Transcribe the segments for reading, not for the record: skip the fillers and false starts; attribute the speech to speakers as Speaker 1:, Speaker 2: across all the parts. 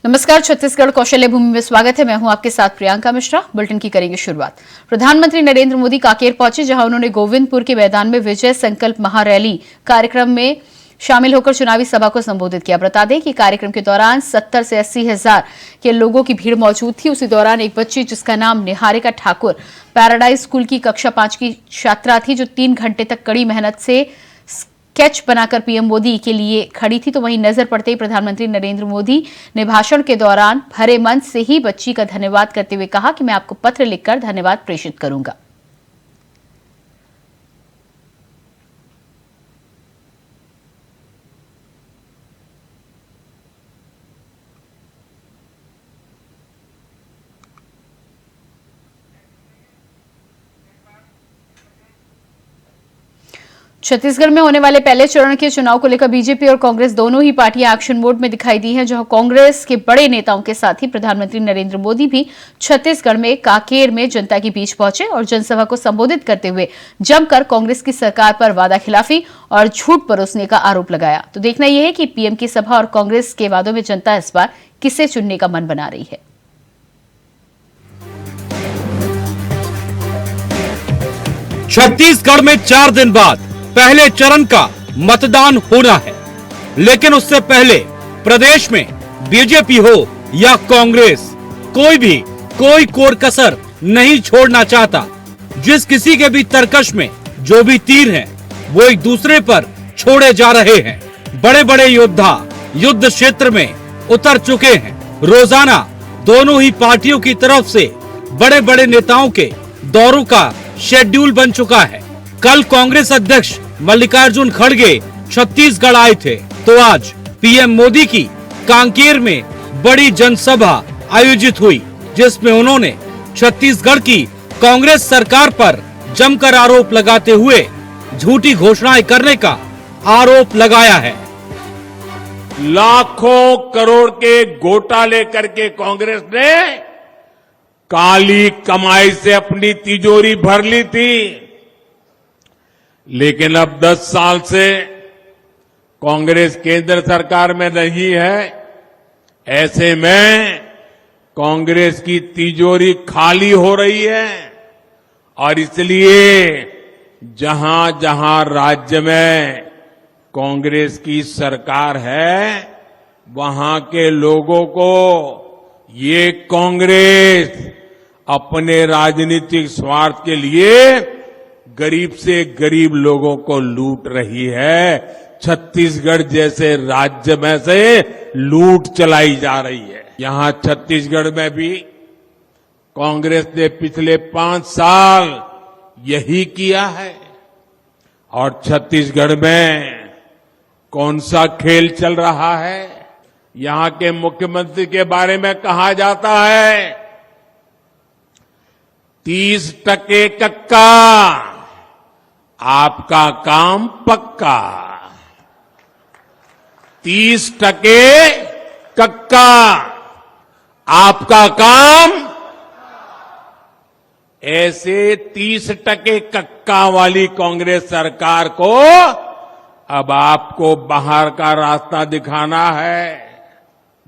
Speaker 1: नमस्कार, छत्तीसगढ़ कौशल्य भूमि में स्वागत है। मैं हूं आपके साथ प्रियंका मिश्रा। बुलेटिन की करेंगे शुरुआत। प्रधानमंत्री नरेंद्र मोदी कांकेर पहुंचे, जहां उन्होंने गोविंदपुर के मैदान में विजय संकल्प महारैली कार्यक्रम में शामिल होकर चुनावी सभा को संबोधित किया। बता दें कि कार्यक्रम के दौरान 70 से 80 हजार के लोगों की भीड़ मौजूद थी। उसी दौरान एक बच्ची जिसका नाम निहारिका ठाकुर पैराडाइज स्कूल की कक्षा 5 की छात्रा थी, जो 3 घंटे तक कड़ी मेहनत से स्केच बनाकर पीएम मोदी के लिए खड़ी थी। तो वहीं नजर पड़ते ही प्रधानमंत्री नरेंद्र मोदी ने भाषण के दौरान भरे मन से ही बच्ची का धन्यवाद करते हुए कहा कि मैं आपको पत्र लिखकर धन्यवाद प्रेषित करूंगा। छत्तीसगढ़ में होने वाले पहले चरण के चुनाव को लेकर बीजेपी और कांग्रेस दोनों ही पार्टियां एक्शन मोड में दिखाई दी हैं, जहां कांग्रेस के बड़े नेताओं के साथ ही प्रधानमंत्री नरेंद्र मोदी भी छत्तीसगढ़ में कांकेर में जनता के बीच पहुंचे और जनसभा को संबोधित करते हुए जमकर कांग्रेस की सरकार पर वादाखिलाफी और झूठ परोसने का आरोप लगाया। तो देखना यह है कि पीएम की सभा और कांग्रेस के वादों में जनता इस बार किसे चुनने का मन बना रही है।
Speaker 2: छत्तीसगढ़ में 4 दिन बाद पहले चरण का मतदान होना है, लेकिन उससे पहले प्रदेश में बीजेपी हो या कांग्रेस, कोई कोर कसर नहीं छोड़ना चाहता। जिस किसी के भी तरकश में जो भी तीर हैं, वो एक दूसरे पर छोड़े जा रहे हैं। बड़े बड़े योद्धा युद्ध क्षेत्र में उतर चुके हैं। रोजाना दोनों ही पार्टियों की तरफ से बड़े बड़े नेताओं के दौरों का शेड्यूल बन चुका है। कल कांग्रेस अध्यक्ष मल्लिकार्जुन खड़गे छत्तीसगढ़ आए थे, तो आज पीएम मोदी की कांकेर में बड़ी जनसभा आयोजित हुई, जिसमें उन्होंने छत्तीसगढ़ की कांग्रेस सरकार पर जमकर आरोप लगाते हुए झूठी घोषणाएं करने का आरोप लगाया है।
Speaker 3: लाखों करोड़ के घोटाले करके कांग्रेस ने काली कमाई से अपनी तिजोरी भर ली थी, लेकिन अब 10 साल से कांग्रेस केंद्र सरकार में नहीं है। ऐसे में कांग्रेस की तिजोरी खाली हो रही है और इसलिए जहां जहां राज्य में कांग्रेस की सरकार है, वहां के लोगों को ये कांग्रेस अपने राजनीतिक स्वार्थ के लिए गरीब से गरीब लोगों को लूट रही है। छत्तीसगढ़ जैसे राज्य में से लूट चलाई जा रही है। यहां छत्तीसगढ़ में भी कांग्रेस ने पिछले 5 साल यही किया है। और छत्तीसगढ़ में कौन सा खेल चल रहा है? यहां के मुख्यमंत्री के बारे में कहा जाता है 30% कक्का, आपका काम पक्का। 30% कक्का, आपका काम। ऐसे 30% कक्का वाली कांग्रेस सरकार को अब आपको बाहर का रास्ता दिखाना है।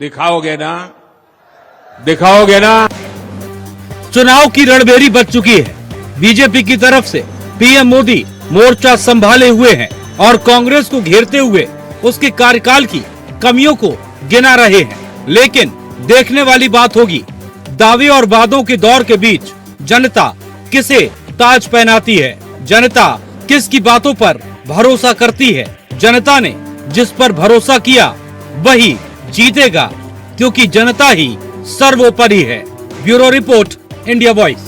Speaker 3: दिखाओगे ना? दिखाओगे ना?
Speaker 2: चुनाव की रणभेरी बच चुकी है। बीजेपी की तरफ से पीएम मोदी मोर्चा संभाले हुए हैं और कांग्रेस को घेरते हुए उसके कार्यकाल की कमियों को गिना रहे हैं। लेकिन देखने वाली बात होगी, दावे और वादों के दौर के बीच जनता किसे ताज पहनाती है, जनता किसकी बातों पर भरोसा करती है। जनता ने जिस पर भरोसा किया वही जीतेगा, क्योंकि जनता ही सर्वोपरि है। Bureau report, India voice.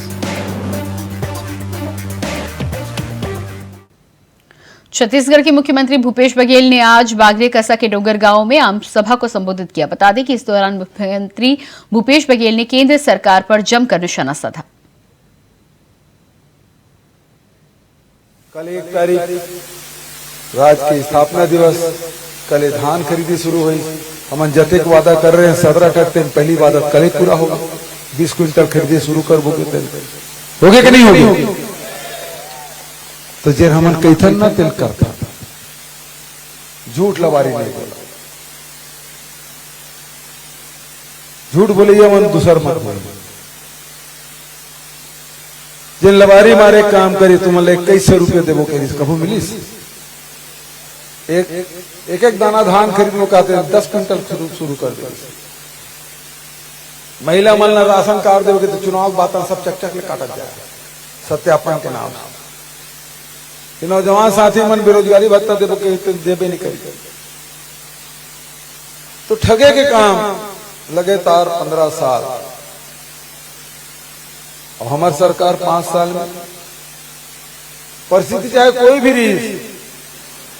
Speaker 1: Chhattisgarh के मुख्यमंत्री भूपेश बघेल ने आज बागरे-कसा के डोंगर गांव में आम सभा को संबोधित किया। बता दें कि इस दौरान मुख्यमंत्री भूपेश बघेल ने केंद्र सरकार पर जमकर निशाना साधा।
Speaker 4: कल 1 तारीख राज्य की स्थापना दिवस, कल धान खरीदी शुरू हुई। हम जतेक वादा कर रहे हैं 17 करते हैं, पहली वादा कल ही पूरा होगा। 20 क्विंटल खरीदी शुरू कर होगे कि नहीं होगी? तो जेर हमन कैथन ना तिल करता, झूठ लवारी नहीं बोला। झूठ बोलिए मन दूसर मत बोलिए। जिन लबारी मारे काम करी तुम 2100 रुपये देवो करी कभू मिलीस? एक दाना धान खरीदने कहते हैं 10 क्विंटल शुरू कर दे। महिला मन राशन कार्ड देवे तो चुनाव बात सब चक ले काटत जाए सत्यापन के नाम। नौजवान साथी मन बेरोजगारी भत्ता देवे के देवे नहीं करी तो ठगे के काम लगातार 15 साल। और हमारी सरकार 5 साल में परिस्थिति चाहे कोई भी रही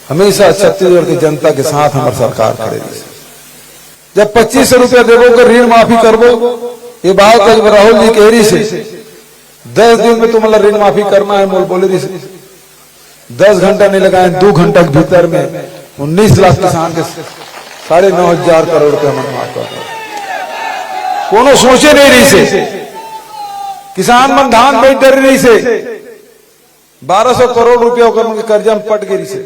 Speaker 4: हमेशा छत्तीसगढ़ की जनता के साथ हमारी सरकार खड़े रही। जब 2500 रुपया देवो को ऋण माफी करबो ये बात राहुल जी कह रही से 10 दिन में तुम्हारा ऋण माफी करना है मोल बोले रही 10 घंटा नहीं लगाए 2 घंटा के भीतर में 19 लाख किसान के 9,500 करोड़ रुपया मन माफ कर कोनो सोचे नहीं रही से किसान मन धान बेच डर रही से 1200 करोड़ रुपया होकर कर्जा में पट गई से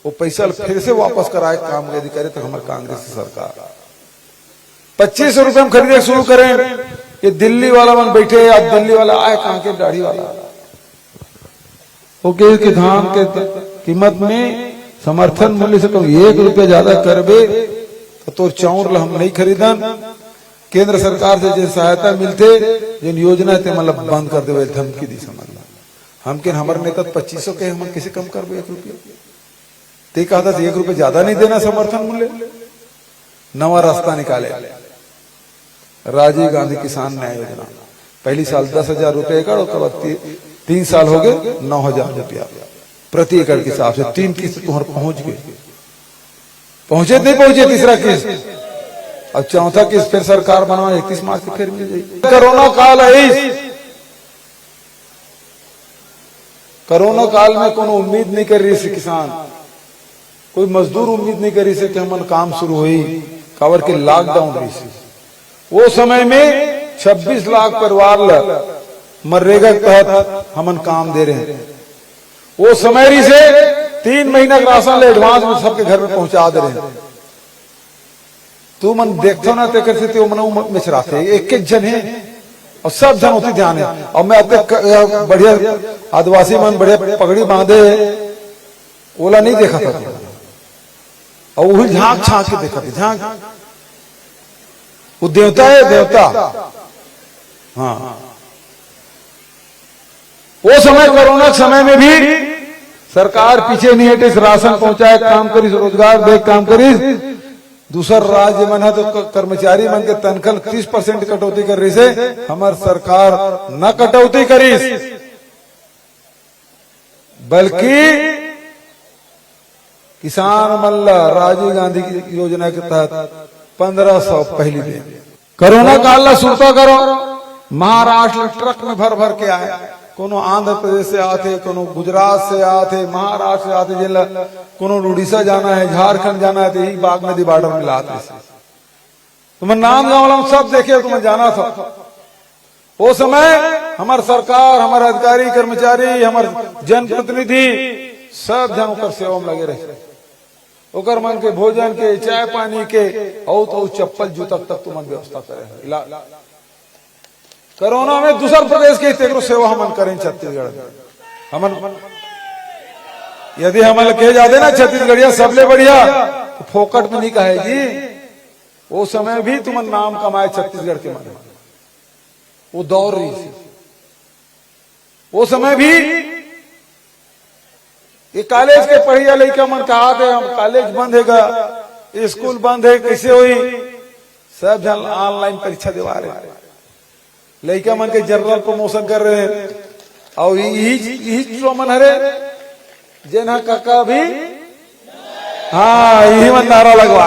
Speaker 4: वो पैसा फिर से वापस कराए काम यदि करे तो हमारे कांग्रेस की सरकार 2500 रुपए में खरीदे शुरू करें। ये दिल्ली वाला मन बैठे या दिल्ली वाला आए कहां के दाढ़ी वाला ओके कि धान के कीमत में समर्थन मूल्य से कम 1 रुपया ज्यादा करबे तो चाउर हम नहीं खरीदन। केंद्र सरकार से जो सहायता मिलते जिन योजना थे मतलब बंद कर देवे धमकी दी समझ हमके हमारे नेता 2500 के हम किसी कम करबे 1 रुपया ते कहा था 1 रुपया ज्यादा नहीं देना समर्थन मूल्य। नवा रास्ता निकाले राजीव गांधी किसान न्याय योजना पहली साल 10,000 रुपये एकड़ उसके बाद 3 साल हो गए 9,000 रुपया प्रति एकड़ के हिसाब से 3 किस्त तुम्हारे पहुंच गए पहुंचे नहीं पहुंचे तीसरा किस्त अब चौथा किस्त फिर सरकार बनवा 31 मार्च से फिर मिल जाएगी। कोरोना काल है कोरोना काल में कोनो उम्मीद नहीं कर रही से किसान कोई मजदूर उम्मीद नहीं करी से कि हमन काम शुरू हुई कावर के लॉकडाउन रही से वो समय में 26 लाख परिवार मनरेगा के तहत हमन काम दे रहे हैं। वो समय रही से 3 महीना का राशन ले एडवांस में सबके घर में पहुंचा दे रहे हैं। तू मन देखते ना ते करते ते मन में चराते एक जन है और सब जन होती ध्यान है। और मैं अब बढ़िया आदिवासी मन बढ़िया पगड़ी बांधे ओला नहीं देखा था और वही झांक छांक के देखा था झांक वो देवता है देवता। हाँ वो समय कोरोना समय में भी सरकार पीछे नहीं हटे राशन पहुंचाए काम करी रोजगार दे काम करी। दूसर राज्य मन है तो कर्मचारी मन के तनख्वाह 30% कटौती कर रही से हमार सरकार न कटौती करी बल्कि किसान मल्ला राजीव गांधी की योजना के तहत 1500 पहली दिन कोरोना काल ला सुनता करो महाराष्ट्र ट्रक में भर भर के आए कोनो आंध्र प्रदेश से आते कोनो गुजरात से आते महाराष्ट्र से आते जिला कोनो उड़ीसा जाना है झारखंड जाना है तो यही बागमती बॉर्डर में लाते तुम नाम गाँव सब देखे तुम्हें जाना था। वो समय हमारे सरकार हमारे अधिकारी कर्मचारी हमारे जनप्रतिनिधि सब जन ओकर सेवा में लगे रहे ओकर मन के भोजन के चाय पानी के और चप्पल जूता तक तुम व्यवस्था करे। कोरोना में दूसर प्रदेश के तेगरो सेवा हमन करें छत्तीसगढ़ हमन यदि हमन कहे जाते ना छत्तीसगढ़िया सबले बढ़िया तो फोकट में नहीं कहेगी। वो समय भी तुम नाम कमाए छत्तीसगढ़ के मन वो दौड़ रही थी। वो समय भी ये कॉलेज के पढ़िया लड़का मन कहा थे हम कॉलेज बंद है स्कूल बंद है कैसे हुई सब जन ऑनलाइन परीक्षा दिवा रहे लड़का मन के जनरल प्रमोशन कर रहे हैं और यही मन हरे जेना काका भी हाँ यही मन नारा लगवा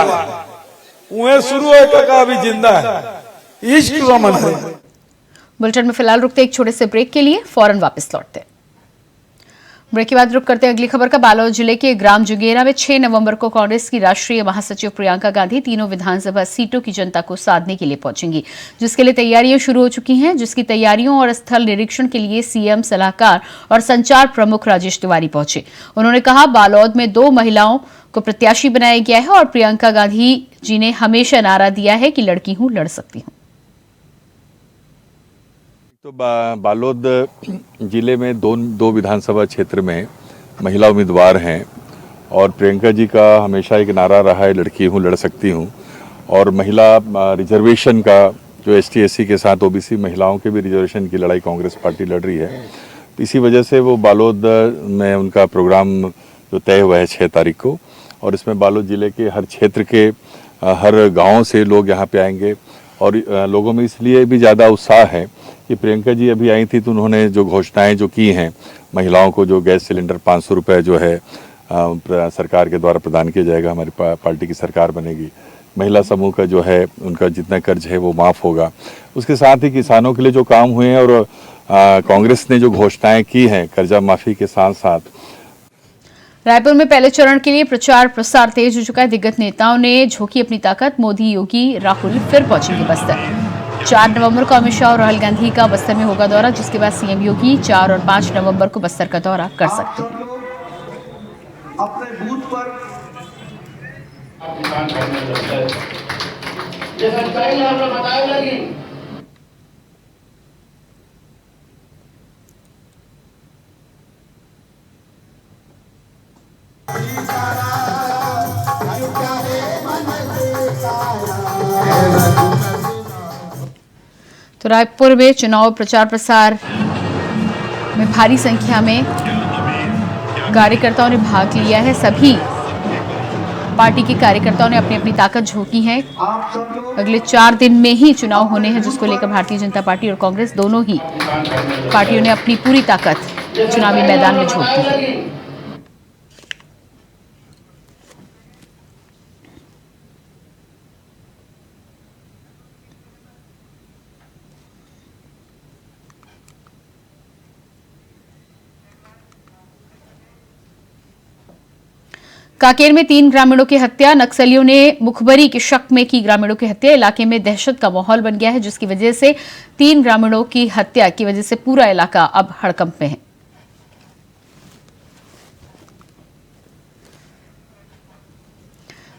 Speaker 4: उन्हें शुरू है काका अभी जिंदा है इश्क मन हरे।
Speaker 1: बुलेटिन में फिलहाल रुकते एक छोटे से ब्रेक के लिए फौरन वापस लौटते हैं। ब्रेक के बाद रुक करते हैं अगली खबर का। बालोद जिले के ग्राम जुगेरा में 6 नवंबर को कांग्रेस की राष्ट्रीय महासचिव प्रियंका गांधी तीनों विधानसभा सीटों की जनता को साधने के लिए पहुंचेंगी, जिसके लिए तैयारियां शुरू हो चुकी हैं। जिसकी तैयारियों और स्थल निरीक्षण के लिए सीएम सलाहकार और संचार प्रमुख राजेश तिवारी पहुंचे। उन्होंने कहा बालोद में 2 महिलाओं को प्रत्याशी बनाया गया है और प्रियंका गांधी जी ने हमेशा नारा दिया है कि लड़की हूं लड़ सकती हूं।
Speaker 5: तो बालोद जिले में दो विधानसभा क्षेत्र में महिला उम्मीदवार हैं और प्रियंका जी का हमेशा एक नारा रहा है, लड़की हूँ लड़ सकती हूँ। और महिला रिजर्वेशन का जो ST SC के साथ OBC महिलाओं के भी रिजर्वेशन की लड़ाई कांग्रेस पार्टी लड़ रही है। इसी वजह से वो बालोद में उनका प्रोग्राम जो तय हुआ है 6 तारीख को, और इसमें बालोद जिले के हर क्षेत्र के हर गाँव से लोग यहाँ पे आएंगे। और लोगों में इसलिए भी ज़्यादा उत्साह है कि प्रियंका जी अभी आई थी तो उन्होंने जो घोषणाएं जो की हैं, महिलाओं को जो गैस सिलेंडर 500 रुपये जो है सरकार के द्वारा प्रदान किया जाएगा, हमारी पार्टी की सरकार बनेगी, महिला समूह का जो है उनका जितना कर्ज है वो माफ़ होगा। उसके साथ ही किसानों के लिए जो काम हुए हैं और कांग्रेस ने जो घोषणाएं की हैं कर्जा माफ़ी के साथ साथ।
Speaker 1: रायपुर में पहले चरण के लिए प्रचार प्रसार तेज हो चुका है। दिग्गज नेताओं ने झोंकी अपनी ताकत। मोदी, योगी, राहुल फिर पहुंचेंगे बस्तर। 4 नवंबर को अमित शाह और राहुल गांधी का बस्तर में होगा दौरा, जिसके बाद CM योगी 4 और 5 नवंबर को बस्तर का दौरा कर सकते हैं।
Speaker 6: अपने बूथ पर
Speaker 1: तो रायपुर में चुनाव प्रचार प्रसार में भारी संख्या में कार्यकर्ताओं ने भाग लिया है। सभी पार्टी के कार्यकर्ताओं ने अपनी अपनी ताकत झोंकी है। अगले 4 दिन में ही चुनाव होने हैं, जिसको लेकर भारतीय जनता पार्टी और कांग्रेस दोनों ही पार्टियों ने अपनी पूरी ताकत चुनावी मैदान में झोंक दी है। कांकेर में 3 ग्रामीणों की हत्या। नक्सलियों ने मुखबरी के शक में की ग्रामीणों की हत्या। इलाके में दहशत का माहौल बन गया है, जिसकी वजह से 3 ग्रामीणों की हत्या की वजह से पूरा इलाका अब हड़कंप में है।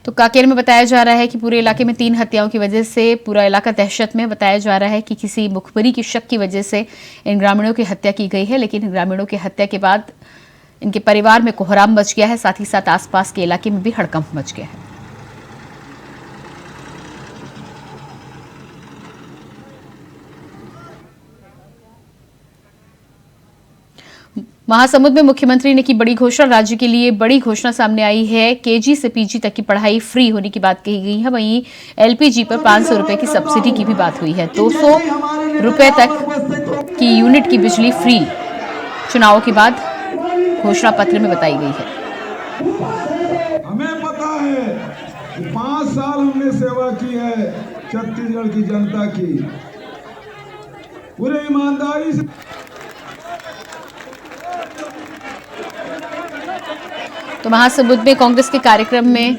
Speaker 1: तो कांकेर में बताया जा रहा है कि पूरे इलाके में 3 हत्याओं की वजह से पूरा इलाका दहशत में। बताया जा रहा है कि किसी मुखबरी की शक की वजह से इन ग्रामीणों की हत्या की गई है, लेकिन ग्रामीणों की हत्या के बाद इनके परिवार में कोहराम मच गया है, साथ ही साथ आसपास के इलाके में भी हड़कंप मच गया है। महासमुंद में मुख्यमंत्री ने की बड़ी घोषणा। राज्य के लिए बड़ी घोषणा सामने आई है। KG से PG तक की पढ़ाई फ्री होने की बात कही गई है। वहीं LPG पर 500 रुपए की सब्सिडी की भी बात हुई है। 200 रुपए तक की यूनिट की बिजली फ्री चुनाव के बाद घोषणा पत्र में बताई गई है।
Speaker 7: हमें पता है कि 5 साल हमने सेवा की है छत्तीसगढ़ की जनता की, पूरे ईमानदारी से।
Speaker 1: तो महासमुंद में कांग्रेस के कार्यक्रम में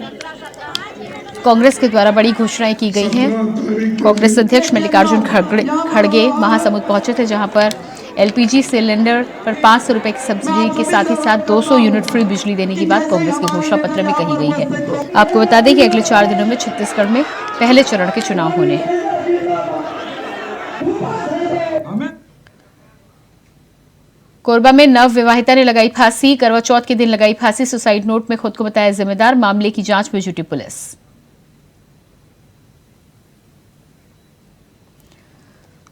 Speaker 1: कांग्रेस के द्वारा बड़ी घोषणाएं की गई हैं। कांग्रेस अध्यक्ष मल्लिकार्जुन खड़गे महासमुंद पहुंचे थे, जहां पर LPG सिलेंडर पर 500 रुपए की सब्सिडी के साथ ही साथ 200 यूनिट फ्री बिजली देने की बात कांग्रेस के घोषणा पत्र में कही गई है। आपको बता दें कि अगले 4 दिनों में छत्तीसगढ़ में पहले चरण के चुनाव होने हैं। कोरबा में नव विवाहिता ने लगाई फांसी। करवा चौथ के दिन लगाई फांसी। सुसाइड नोट में खुद को बताया जिम्मेदार। मामले की जांच में जुटी पुलिस।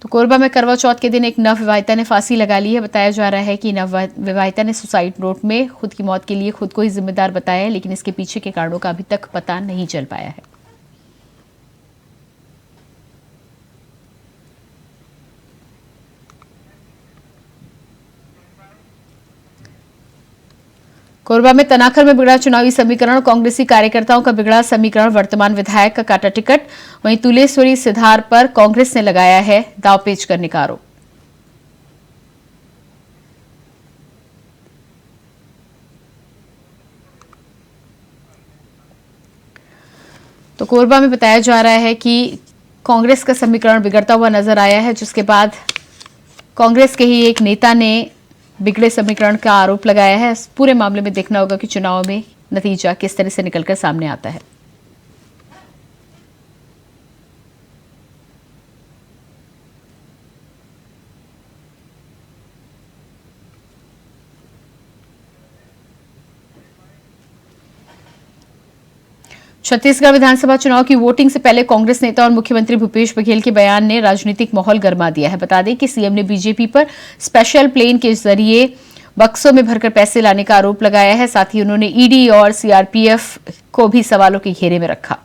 Speaker 1: तो कोरबा में करवा चौथ के दिन एक नव विवाहिता ने फांसी लगा ली है। बताया जा रहा है कि नव विवाहिता ने सुसाइड नोट में खुद की मौत के लिए खुद को ही जिम्मेदार बताया है, लेकिन इसके पीछे के कारणों का अभी तक पता नहीं चल पाया है। कोरबा में तनाखर में बिगड़ा चुनावी समीकरण। कांग्रेसी कार्यकर्ताओं का बिगड़ा समीकरण। वर्तमान विधायक का काटा टिकट। वहीं तुलेश्वरी सिधार पर कांग्रेस ने लगाया है दावपेच करने का आरोप। तो कोरबा में बताया जा रहा है कि कांग्रेस का समीकरण बिगड़ता हुआ नजर आया है, जिसके बाद कांग्रेस के ही एक नेता ने बिगड़े समीकरण का आरोप लगाया है। इस पूरे मामले में देखना होगा कि चुनाव में नतीजा किस तरह से निकलकर सामने आता है। छत्तीसगढ़ विधानसभा चुनाव की वोटिंग से पहले कांग्रेस नेता और मुख्यमंत्री भूपेश बघेल के बयान ने राजनीतिक माहौल गर्मा दिया है। बता दें कि सीएम ने बीजेपी पर स्पेशल प्लेन के जरिए बक्सों में भरकर पैसे लाने का आरोप लगाया है। साथ ही उन्होंने ईडी और सीआरपीएफ को भी सवालों के घेरे में रखा।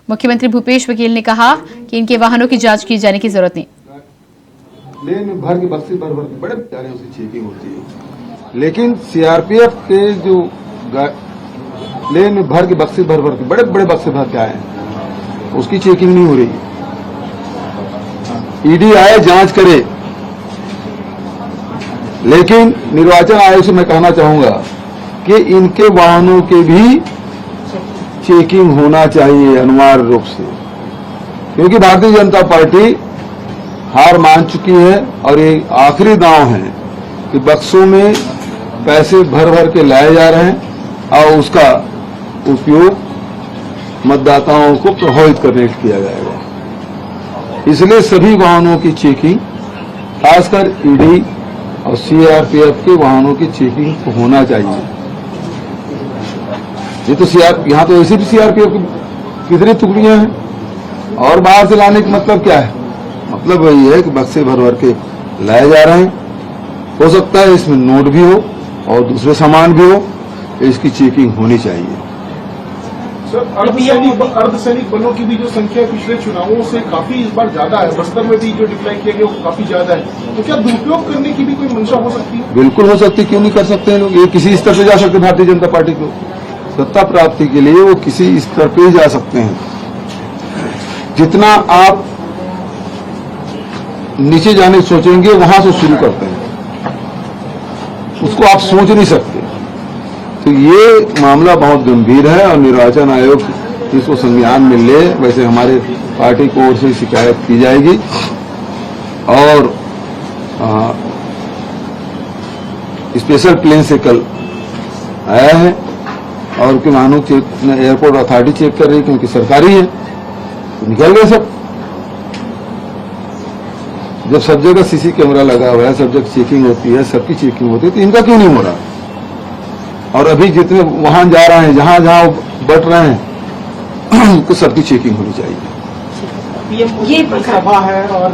Speaker 1: मुख्यमंत्री भूपेश बघेल ने कहा कि इनके वाहनों की जांच की जाने की जरूरत नहीं।
Speaker 4: लेन में भर के बक्से भर भर के बड़े प्यारे उसकी चेकिंग होती है, लेकिन सीआरपीएफ के जो लेन में भर के बक्से भर भर के बड़े बड़े बक्से भर के आए हैं, उसकी चेकिंग नहीं हो रही। ईडी आए जांच करे, लेकिन निर्वाचन आयोग से मैं कहना चाहूंगा कि इनके वाहनों के भी चेकिंग होना चाहिए अनिवार्य रूप से, क्योंकि भारतीय जनता पार्टी हार मान चुकी है और ये आखिरी दांव है कि बक्सों में पैसे भर भर के लाए जा रहे हैं और उसका उपयोग मतदाताओं को प्रभावित करने के किया जाएगा। इसलिए सभी वाहनों की चेकिंग, खासकर ईडी और सीआरपीएफ के वाहनों की चेकिंग होना चाहिए। ये तो यहाँ तो ऐसे भी सीआरपीएफ की कितनी टुकड़ियां हैं और बाहर से लाने का मतलब क्या है? मतलब वही है कि बक्से भर भर के लाए जा रहे हैं। हो सकता है इसमें नोट भी हो और दूसरे सामान भी हो, इसकी चेकिंग होनी चाहिए।
Speaker 8: सर, अर्धसैनिक बलों की भी जो संख्या पिछले चुनावों से काफी इस बार ज्यादा है, बस्तर में भी जो डिप्लॉय किया गया वो काफी ज्यादा है, तो क्या दुरुपयोग करने की भी कोई मंशा हो सकती है?
Speaker 4: बिल्कुल हो सकती है, क्यों नहीं कर सकते हैं लोग। ये किसी स्तर पे जा सकते हैं। भारतीय जनता पार्टी को सत्ता प्राप्ति के लिए वो किसी स्तर पे जा सकते हैं। जितना आप नीचे जाने सोचेंगे वहां से शुरू करते हैं, उसको आप सोच नहीं सकते। तो ये मामला बहुत गंभीर है और निर्वाचन आयोग इसको संज्ञान में ले। वैसे हमारे पार्टी की ओर से शिकायत की जाएगी और स्पेशल प्लेन से कल आया है और उनके वाहनों एयरपोर्ट अथॉरिटी चेक कर रही है, क्योंकि सरकारी है तो निकल गए सब। जब सब जगह सीसी कैमरा लगा हुआ है, सब जगह चेकिंग होती है, सबकी चेकिंग होती है, तो इनका क्यों नहीं हो रहा? और अभी जितने वाहन जा रहे हैं, जहां जहां बट रहे हैं, तो सबकी चेकिंग होनी चाहिए।
Speaker 9: ये सभा है और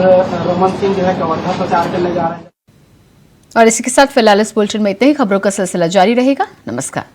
Speaker 9: रमन सिंह जो है कवर्धा प्रचार करने जा रहे हैं।
Speaker 1: और इसी के साथ फिलहाल इस बुलेटिन में इतने ही। खबरों का सिलसिला जारी रहेगा। नमस्कार।